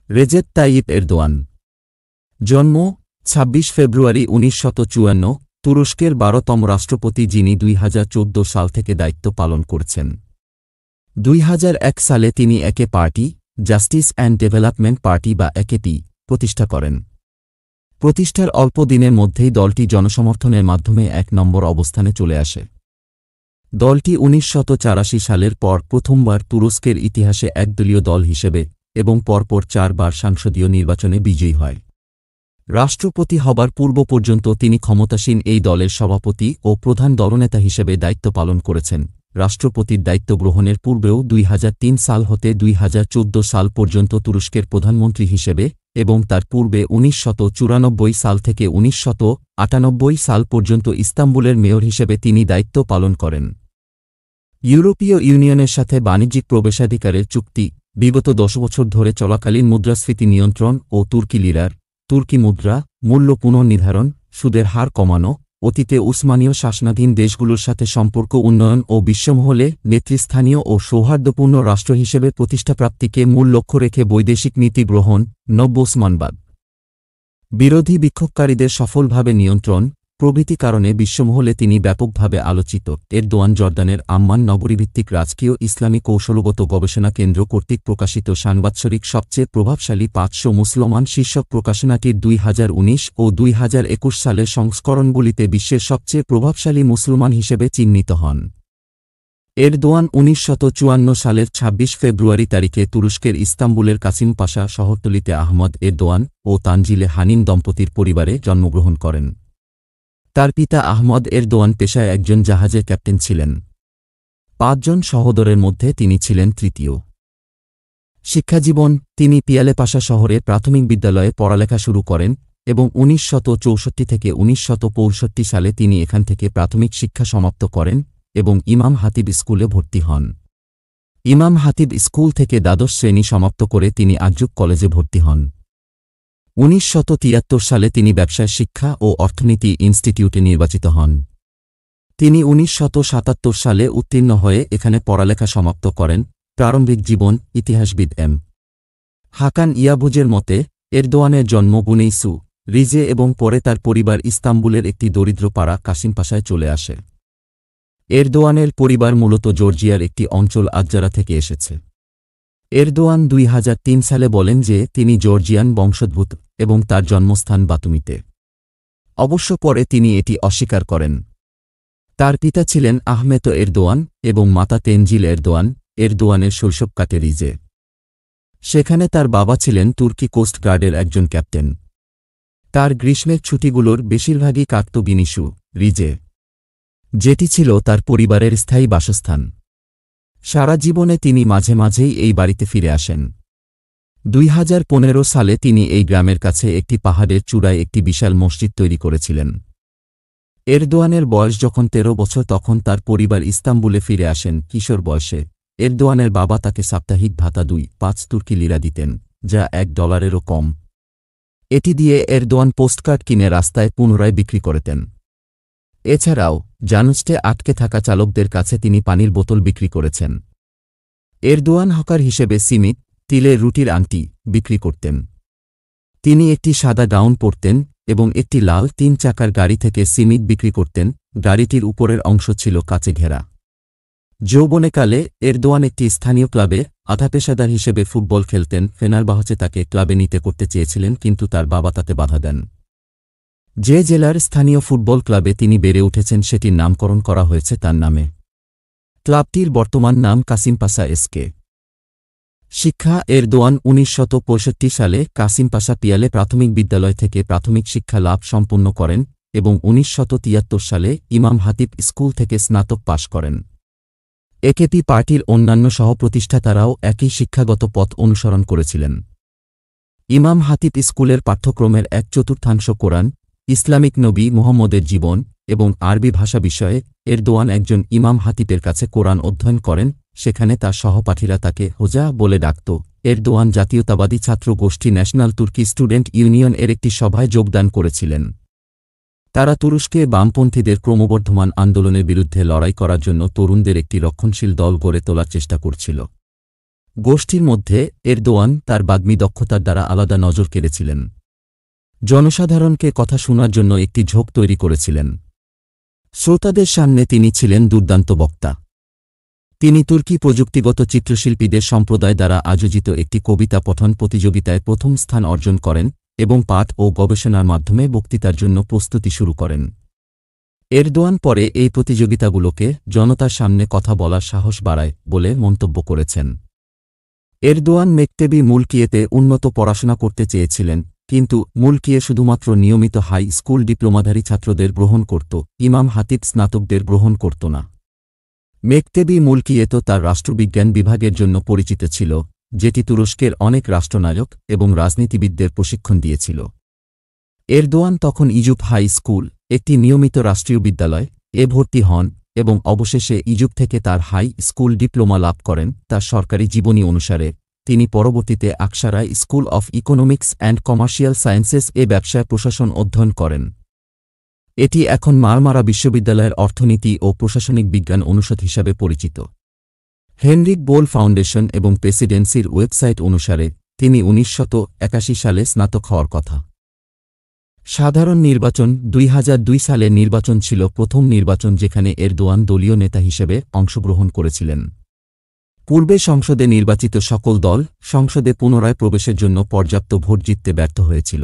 রেজেপ Tayyip Erdogan জন্ম ২৬ ফেব্রুয়ারি ১৯৫৪ তুরস্কের ১২তম রাষ্ট্রপতি যিনি ২০১৪ সাল থেকে দায়িত্ব পালন করছেন। ২০০১ সালে তিনি একে party justice and development party বা একেপি প্রতিষ্ঠা করেন। প্রতিষ্ঠার অল্প দিনের মধ্যেই দলটি জনসমর্থনের মাধ্যমে ১ নম্বর অবস্থানে চলে আসে। দলটি ১৯৮৪ সালের পর প্রথমবার তুরস্কের ইতিহাসে একদলীয় দল হিসেবে এবং পরপর ৪ বার সংসদীয় নির্বাচনে বিজয়ী হয়। রাষ্ট্রপতি হবার পূর্ব পর্যন্ত তিনি ক্ষমতাসীন এই দলের সভাপতি ও প্রধান দলনেতা হিসেবে দায়িত্ব পালন করেছেন। রাষ্ট্রপতির দায়িত্ব গ্রহণের পূর্বেও ২০০৩ সাল হতে ২০১৪ সাল পর্যন্ত তুরস্কের প্রধানমন্ত্রী হিসেবে এবং তার পূর্বে ১৯৯৪ সাল থেকে ১৯৯৮ সাল পর্যন্ত ইস্তাম্বুলের মেয়র হিসেবে তিনি দায়িত্ব পালন করেন। ইউরোপীয় ইউনিয়নের সাথে বাণিজ্যিক প্রবেশাধিকারের চুক্তি, বিগত ১০ বছর ধরে চলাকালীন মুদ্রাস্ফীতি নিয়ন্ত্রণ ও তুর্কি লিরার, তুর্কি মুদ্রা, মূল্য পুনর্নির্ধারণ, সুদের হার কমানো, অতীতে উসমানীয় শাসনাধীন দেশগুলোর সাথে সম্পর্ক উন্নয়ন ও বিশ্বমহলে নেতৃস্থানীয় ও সৌহার্দ্যপূর্ণ রাষ্ট্র হিসেবে প্রতিষ্ঠাপ্রাপ্তিকে মূল লক্ষ্য রেখে বৈদেশিক নীতি গ্রহণ, নব্য উসমানবাদ, বিরোধী বিক্ষোভকারীদের সফলভাবে নিয়ন্ত্রণ প্রভৃতি কারণে বিশ্বমহলে তিনি ব্যাপকভাবে আলোচিত। এরদোয়ান জর্দানের আম্মান নগরীভিত্তিক রাজকীয় ইসলামী কৌশলগত গবেষণা কেন্দ্র কর্তৃক প্রকাশিত সাংবাৎসরিক সবচেয়ে প্রভাবশালী ৫০০ মুসলমান শীর্ষক প্রকাশনাটির ২০১৯ ও ২০২১ সালের সংস্করণগুলিতে বিশ্বের সবচেয়ে প্রভাবশালী মুসলমান হিসেবে চিহ্নিত হন। এরদোয়ান ১৯৫৪ সালের ২৬ ফেব্রুয়ারি তারিখে তুরস্কের ইস্তাম্বুলের কাসিম পাশা শহরতলিতে আহমদ এরদোয়ান ও তানজিলে হানিন দম্পতির পরিবারে জন্মগ্রহণ করেন। তার পিতা আহমদ এরদোয়ান পেশায় একজন জাহাজের ক্যাপ্টেন ছিলেন। ৫ জন সহোদরের মধ্যে তিনি ছিলেন তৃতীয়। শিক্ষাজীবন: তিনি পিয়ালেপাশা শহরে প্রাথমিক বিদ্যালয়ে পড়ালেখা শুরু করেন এবং ১৯৬৪ থেকে ১৯৬৫ সালে তিনি এখান থেকে প্রাথমিক শিক্ষা সমাপ্ত করেন এবং ইমাম হাতিব স্কুলে ভর্তি হন। ইমাম হাতিব স্কুল থেকে দ্বাদশ শ্রেণী সমাপ্ত করে তিনি আজুক কলেজে ভর্তি হন। ১৯৭৩ সালে তিনি ব্যবসায় শিক্ষা ও অর্থনীতি ইনস্টিটিউটে নির্বাচিত হন। তিনি ১৯৭৭ সালে উত্তীর্ণ হয়ে এখানে পড়ালেখা সমাপ্ত করেন। প্রারম্ভিক জীবন: ইতিহাসবিদ এম হাকান ইয়াবুজের মতে এরদোয়ানের জন্ম বুনেইসু, রিজে এবং পরে তার পরিবার ইস্তাম্বুলের একটি দরিদ্র পাড়া কাসিমপাশায় চলে আসে। এরদোয়ানের পরিবার মূলত জর্জিয়ার একটি অঞ্চল আজ্জারা থেকে এসেছে। এরদোয়ান ২০০৩ সালে বলেন যে তিনি জর্জিয়ান বংশোদ্ভূত এবং তার জন্মস্থান বাতুমিতে। অবশ্য পরে তিনি এটি অস্বীকার করেন। তার পিতা ছিলেন আহমেদ এরদোয়ান এবং মাতা তেনজিল এরদোয়ান। এরদোয়ানের শৈশব কাটে রিজে। সেখানে তার বাবা ছিলেন তুর্কি কোস্ট গার্ডের একজন ক্যাপ্টেন। তার গ্রীষ্মের ছুটিগুলোর বেশিরভাগই কাটত বিনিসু, রিজে, যেটি ছিল তার পরিবারের স্থায়ী বাসস্থান। সারা জীবনে তিনি মাঝে মাঝেই এই বাড়িতে ফিরে আসেন। ২০১৫ সালে তিনি এই গ্রামের কাছে একটি পাহাড়ের চূড়ায় একটি বিশাল মসজিদ তৈরি করেছিলেন। এরদোয়ানের বয়স যখন ১৩ বছর তখন তার পরিবার ইস্তাম্বুলে ফিরে আসেন কিশোর বয়সে। এরদোয়ানের বাবা তাকে সাপ্তাহিক ভাতা ২.৫ তুর্কি লিরা দিতেন, যা $১-এরও কম। এটি দিয়ে এরদোয়ান পোস্টকার্ড কিনে রাস্তায় পুনরায় বিক্রি করতেন। এছাড়াও জানুস্টে আটকে থাকা চালকদের কাছে তিনি পানির বোতল বিক্রি করেছেন। এরদোয়ান হকার হিসেবে সিমিট, তিলের রুটির আংটি বিক্রি করতেন। তিনি একটি সাদা গাউন পরতেন এবং একটি লাল ৩ চাকার গাড়ি থেকে সিমিট বিক্রি করতেন। গাড়িটির উপরের অংশ ছিল কাচে ঘেরা। যৌবনেকালে এরদোয়ান একটি স্থানীয় ক্লাবে আধাপেশাদার হিসেবে ফুটবল খেলতেন। ফেনারবাহচে তাকে ক্লাবে নিতে করতে চেয়েছিলেন, কিন্তু তার বাবা তাতে বাধা দেন। যে জেলার স্থানীয় ফুটবল ক্লাবে তিনি বেড়ে উঠেছেন সেটির নামকরণ করা হয়েছে তার নামে। ক্লাবটির বর্তমান নাম কাসিমপাশা এসকে। শিক্ষা: এরদোয়ান ১৯৬৫ সালে কাসিমপাশা পিয়ালে প্রাথমিক বিদ্যালয় থেকে প্রাথমিক শিক্ষা লাভ সম্পন্ন করেন এবং ১৯৭৩ সালে ইমাম হাতিব স্কুল থেকে স্নাতক পাশ করেন। একেপি পার্টির অন্যান্য সহপ্রতিষ্ঠাতারাও একই শিক্ষাগত পথ অনুসরণ করেছিলেন। ইমাম হাতিব স্কুলের পাঠ্যক্রমের ১/৪ কোরআন, ইসলামিক নবী মুহাম্মদের জীবন এবং আরবি ভাষা বিষয়ে। এরদোয়ান একজন ইমাম হাতিবের কাছে কোরআন অধ্যয়ন করেন। সেখানে তার সহপাঠীরা তাকে হোজা বলে ডাকত। এরদোয়ান জাতীয়তাবাদী ছাত্র গোষ্ঠী ন্যাশনাল তুর্কি স্টুডেন্ট ইউনিয়ন এর একটি সভায় যোগদান করেছিলেন। তারা তুরস্কে বামপন্থীদের ক্রমবর্ধমান আন্দোলনের বিরুদ্ধে লড়াই করার জন্য তরুণদের একটি রক্ষণশীল দল গড়ে তোলার চেষ্টা করছিল। গোষ্ঠীর মধ্যে এরদোয়ান তার বাগ্মী দক্ষতার দ্বারা আলাদা নজর কেড়েছিলেন। জনসাধারণকে কথা শোনার জন্য একটি ঝোঁক তৈরি করেছিলেন। শ্রোতাদের সামনে তিনি ছিলেন দুর্দান্ত বক্তা। তিনি তুর্কি প্রযুক্তিগত চিত্রশিল্পীদের সম্প্রদায় দ্বারা আয়োজিত একটি কবিতা পঠন প্রতিযোগিতায় প্রথম স্থান অর্জন করেন এবং পাঠ ও গবেষণার মাধ্যমে বক্তৃতার জন্য প্রস্তুতি শুরু করেন। এরদোয়ান পরে এই প্রতিযোগিতাগুলোকে জনতার সামনে কথা বলার সাহস বাড়ায় বলে মন্তব্য করেছেন। এরদোয়ান মেকতেবি মুলকিয়েতে উন্নত পড়াশোনা করতে চেয়েছিলেন, কিন্তু মুলকিয়ে শুধুমাত্র নিয়মিত হাই স্কুল ডিপ্লোমাধারী ছাত্রদের গ্রহণ করত, ইমাম হাতিব স্নাতকদের গ্রহণ করত না। মেকতেবি মুলকিয়েতো তার রাষ্ট্রবিজ্ঞান বিভাগের জন্য পরিচিত ছিল, যেটি তুরস্কের অনেক রাষ্ট্রনায়ক এবং রাজনীতিবিদদের প্রশিক্ষণ দিয়েছিল। এরদোয়ান তখন ইজুপ হাই স্কুল, একটি নিয়মিত রাষ্ট্রীয় বিদ্যালয়, ভর্তি হন এবং অবশেষে ইজুপ থেকে তার হাই স্কুল ডিপ্লোমা লাভ করেন। তার সরকারি জীবনী অনুসারে তিনি পরবর্তীতে আকসারায় school of economics and commercial sciences ব্যবসায় প্রশাসন অধ্যয়ন করেন। এটি এখন মারমারা বিশ্ববিদ্যালয়ের অর্থনীতি ও প্রশাসনিক বিজ্ঞান অনুষদ হিসাবে পরিচিত। হেনরিক বোল ফাউন্ডেশন এবং প্রেসিডেন্সির ওয়েবসাইট অনুসারে তিনি 1981 সালে স্নাতক হওয়ার কথা। সাধারণ নির্বাচন 2002 সালের নির্বাচন ছিল প্রথম নির্বাচন যেখানে এরদোয়ান দলীয় নেতা হিসেবে অংশগ্রহণ করেছিলেন। পূর্বে সংসদে নির্বাচিত সকল দল সংসদে পুনরায় প্রবেশের জন্য পর্যাপ্ত ভোট জিততে ব্যর্থ হয়েছিল।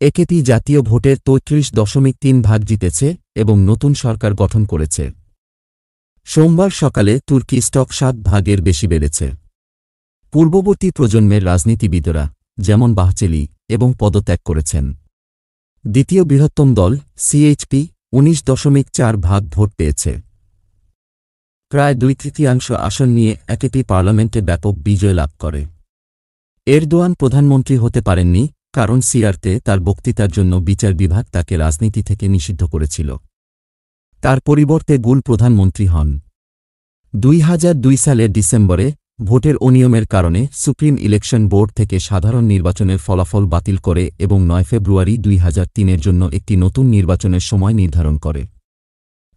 একেপি জাতীয় ভোটের 33.3% জিতেছে এবং নতুন সরকার গঠন করেছে। সোমবার সকালে তুর্কি স্টক 7% বেশি বেড়েছে। পূর্ববর্তী প্রজন্মের রাজনীতিবিদরা যেমন বাহচেলি এবং পদত্যাগ করেছেন। দ্বিতীয় বৃহত্তম দল সিএইচপি 19.4% ভোট পেয়েছে। প্রায় 2/3 আসন নিয়ে একেপি পার্লামেন্টে ব্যাপক বিজয় লাভ করে। এরদোয়ান প্রধানমন্ত্রী হতে পারেননি কারণ সিআরতে তার বক্তৃতার জন্য বিচার বিভাগ তাকে রাজনীতি থেকে নিষিদ্ধ করেছিল। তার পরিবর্তে গুল প্রধানমন্ত্রী হন। 2002 সালের ডিসেম্বরে ভোটের অনিয়মের কারণে সুপ্রিম ইলেকশন বোর্ড থেকে সাধারণ নির্বাচনের ফলাফল বাতিল করে এবং 9 ফেব্রুয়ারি 2003 জন্য একটি নতুন নির্বাচনের সময় নির্ধারণ করে।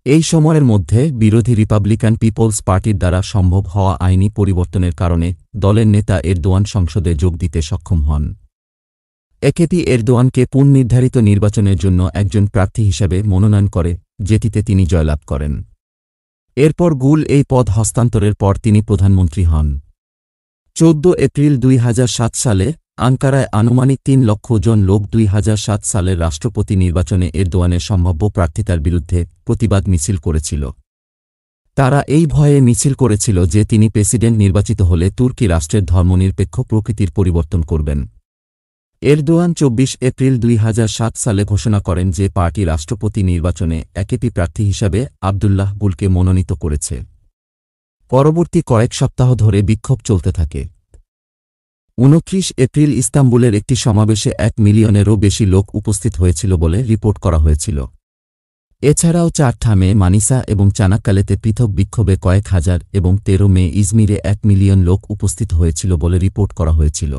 এই সময়ের মধ্যে বিরোধী রিপাবলিকান পিপলস পার্টির দ্বারা সম্ভব হওয়া আইনি পরিবর্তনের কারণে দলের নেতা এরদোয়ান সংসদে যোগ দিতে সক্ষম হন। একেপি এরদোয়ানকে পুনর্নির্ধারিত নির্বাচনের জন্য একজন প্রার্থী হিসেবে মনোনয়ন করে, যেটিতে তিনি জয়লাভ করেন। এরপর গুল এই পদ হস্তান্তরের পর তিনি প্রধানমন্ত্রী হন। 14 এপ্রিল 2007 সালে আঙ্কারায় আনুমানিক 3 লক্ষ জন লোক 2007 সালের রাষ্ট্রপতি নির্বাচনে এরদোয়ানের সম্ভাব্য প্রার্থিতার বিরুদ্ধে প্রতিবাদ মিছিল করেছিল। তারা এই ভয়ে মিছিল করেছিল যে তিনি প্রেসিডেন্ট নির্বাচিত হলে তুর্কি রাষ্ট্রের ধর্মনিরপেক্ষ প্রকৃতির পরিবর্তন করবেন। এরদোয়ান 24 এপ্রিল 2007 সালে ঘোষণা করেন যে পার্টি রাষ্ট্রপতি নির্বাচনে একেপি প্রার্থী হিসাবে আবদুল্লাহ গুলকে মনোনীত করেছে। পরবর্তী কয়েক সপ্তাহ ধরে বিক্ষোভ চলতে থাকে। 29 এপ্রিল ইস্তাম্বুলের একটি সমাবেশে 1 মিলিয়নেরও বেশি লোক উপস্থিত হয়েছিল বলে রিপোর্ট করা হয়েছিল। এছাড়াও 4 মে মানিসা এবং চানাক্কালেতে পৃথক বিক্ষোভে কয়েক হাজার এবং 13 মে ইজমিরে 1 মিলিয়ন লোক উপস্থিত হয়েছিল বলে রিপোর্ট করা হয়েছিল।